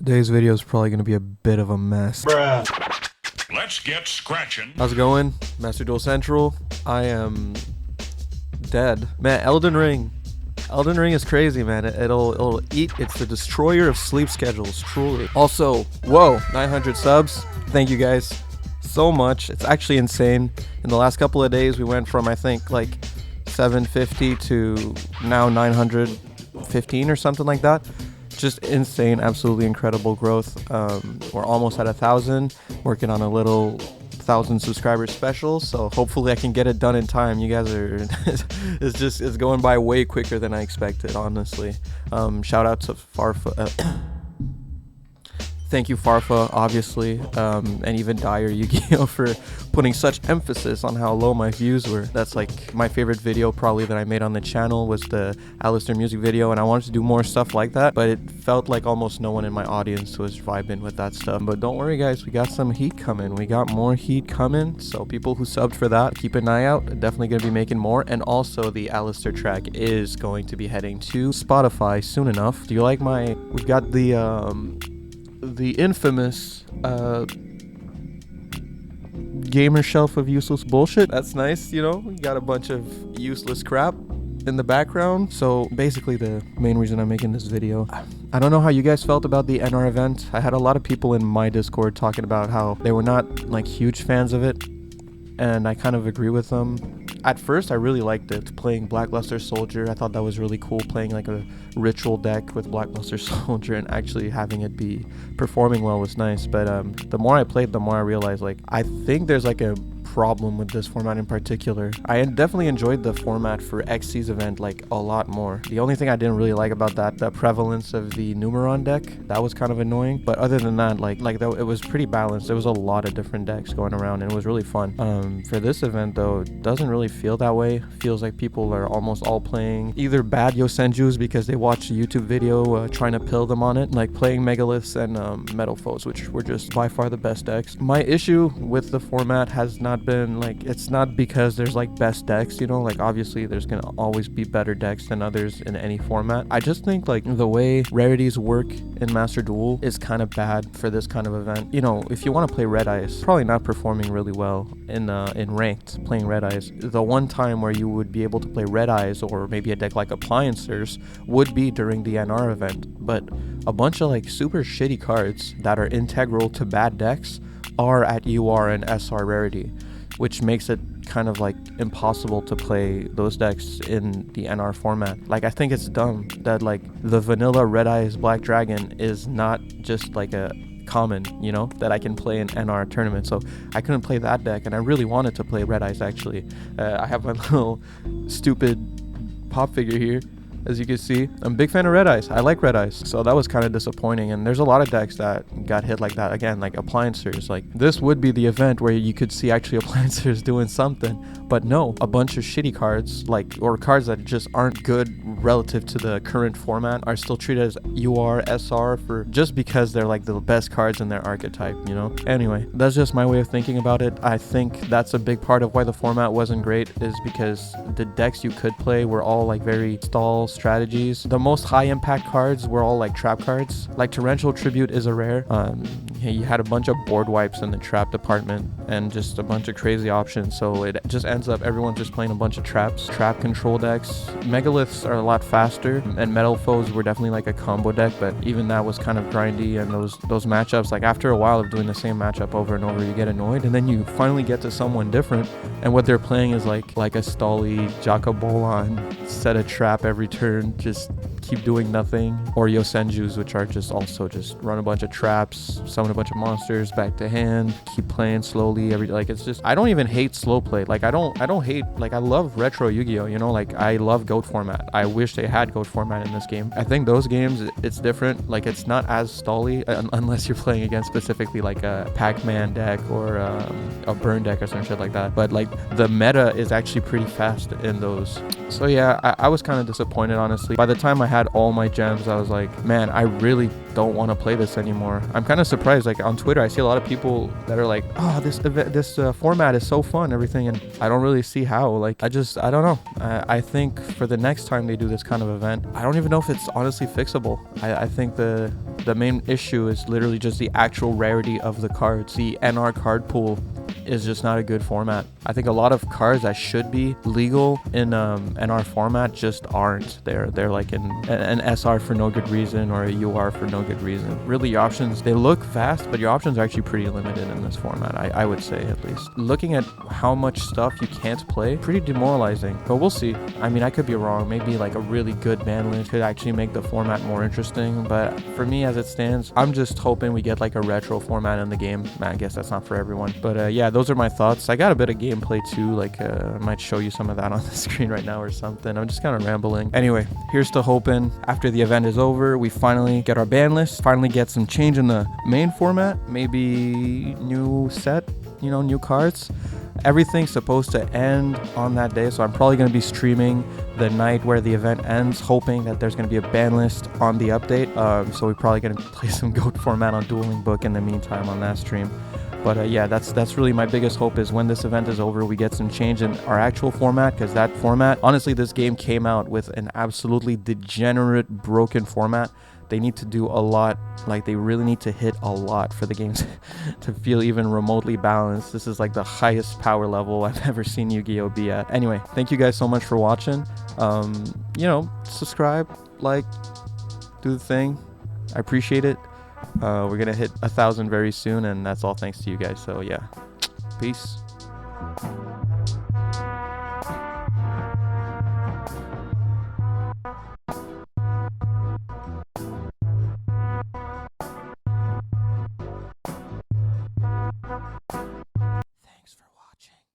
Today's video is probably going to be a bit of a mess. Bruh. Let's get scratching. How's it going? Master Duel Central. I am dead. Man, Elden Ring. Elden Ring is crazy, man. It'll eat. It's the destroyer of sleep schedules, truly. Also, whoa, 900 subs. Thank you guys so much. It's actually insane. In the last couple of days, we went from, I think, like 750 to now 915 or something like that. Just insane, absolutely incredible growth. We're almost at 1,000, working on a little 1,000 subscriber special, so hopefully I can get it done in time. You guys are it's going by way quicker than I expected, honestly. Shout out to Farfa. Thank you, Farfa, obviously, and even Dire Yugioh for putting such emphasis on how low my views were. That's like my favorite video probably that I made on the channel was the Alistair music video, and I wanted to do more stuff like that, but it felt like almost no one in my audience was vibing with that stuff. But don't worry, guys, we got some heat coming. We got more heat coming, so people who subbed for that, keep an eye out. Definitely going to be making more, and also the Alistair track is going to be heading to Spotify soon enough. Do you like my... We've got the infamous gamer shelf of useless bullshit. That's nice, you know. We got a bunch of useless crap in the background. So basically the main reason I'm making this video, I don't know how you guys felt about the NR event. I had a lot of people in my Discord talking about how they were not like huge fans of it, and I kind of agree with them. At first, I really liked it, playing Blackluster Soldier. I thought that was really cool, playing like a ritual deck with Blackluster Soldier and actually having it be performing well was nice. But the more I played, the more I realized, like, I think there's like a problem with this format in particular. I definitely enjoyed the format for XC's event like a lot more. The only thing I didn't really like about that, the prevalence of the Numeron deck, that was kind of annoying. But other than that, like it was pretty balanced. There was a lot of different decks going around and it was really fun. For this event though, it doesn't really feel that way. Feels like people are almost all playing either bad Yosenjus because they watched a YouTube video trying to pill them on it, like playing Megaliths and Metal Foes, which were just by far the best decks. My issue with the format has not been like, it's not because there's like best decks, you know, like obviously there's gonna always be better decks than others in any format. I just think like the way rarities work in Master Duel is kind of bad for this kind of event. You know, if you want to play Red Eyes, probably not performing really well in ranked playing Red Eyes. The one time where you would be able to play Red Eyes or maybe a deck like Appliancers would be during the NR event, but a bunch of like super shitty cards that are integral to bad decks are at UR and SR rarity, which makes it kind of like impossible to play those decks in the NR format. Like, I think it's dumb that like the vanilla Red Eyes Black Dragon is not just like a common, you know, that I can play in NR tournament. So I couldn't play that deck, and I really wanted to play Red Eyes actually. I have my little stupid pop figure here. As you can see, I'm a big fan of Red Eyes. I like Red Eyes. So that was kind of disappointing. And there's a lot of decks that got hit like that. Again, like Appliancers. Like, this would be the event where you could see actually Appliancers doing something. But no, a bunch of shitty cards, like, or cards that just aren't good relative to the current format, are still treated as UR, SR for just because they're like the best cards in their archetype, you know? Anyway, that's just my way of thinking about it. I think that's a big part of why the format wasn't great, is because the decks you could play were all like very stall strategies. The most high impact cards were all like trap cards. Like Torrential Tribute is a rare. You had a bunch of board wipes in the trap department and just a bunch of crazy options, so it just ends up everyone just playing a bunch of traps. Trap control decks. Megaliths are a lot faster, and Metal Foes were definitely like a combo deck, but even that was kind of grindy, and those matchups, like after a while of doing the same matchup over and over, you get annoyed, and then you finally get to someone different, and what they're playing is like a Stolly Jakabolan, set a trap every turn, just keep doing nothing, or Yosenjus, which are just also just run a bunch of traps, summon a bunch of monsters back to hand, keep playing slowly like it's just, I don't even hate slow play. Like I don't hate, like I love retro Yu-Gi-Oh, you know, like I love GOAT format. I wish they had GOAT format in this game. I think those games, it's different, like it's not as stally unless you're playing against specifically like a Pac-Man deck or a Burn deck or some shit like that, but like the meta is actually pretty fast in those. So yeah, I was kind of disappointed, honestly. By the time I had all my gems, I was like, man, I really don't want to play this anymore. I'm kind of surprised, like on Twitter I see a lot of people that are like, oh, this format is so fun, everything, and I don't really see how. Like I don't know. I think for the next time they do this kind of event, I don't even know if it's honestly fixable. I think the The main issue is literally just the actual rarity of the cards. The NR card pool is just not a good format. I think a lot of cards that should be legal in NR format just aren't. They're like an SR for no good reason or a UR for no good reason. Really, your options, they look fast, but your options are actually pretty limited in this format, I would say, at least. Looking at how much stuff you can't play, pretty demoralizing, but we'll see. I mean, I could be wrong. Maybe like a really good ban list could actually make the format more interesting, but for me as it stands, I'm just hoping we get like a retro format in the game. I guess that's not for everyone, but yeah, those are my thoughts. I got a bit of gameplay too, like I might show you some of that on the screen right now or something. I'm just kind of rambling. Anyway, here's to hoping after the event is over, we finally get our ban list, finally get some change in the main format, maybe new set, you know, new cards. Everything's supposed to end on that day, so I'm probably going to be streaming the night where the event ends, hoping that there's going to be a ban list on the update. So we're probably going to play some GOAT format on Dueling Book in the meantime on that stream. But yeah, that's really my biggest hope, is when this event is over, we get some change in our actual format, because that format, honestly, this game came out with an absolutely degenerate, broken format. They need to do a lot, like they really need to hit a lot for the games to feel even remotely balanced. This is like the highest power level I've ever seen Yu-Gi-Oh! Be at. Anyway, thank you guys so much for watching. You know, subscribe, like, do the thing. I appreciate it. We're gonna hit 1,000 very soon, and that's all thanks to you guys. So yeah, peace.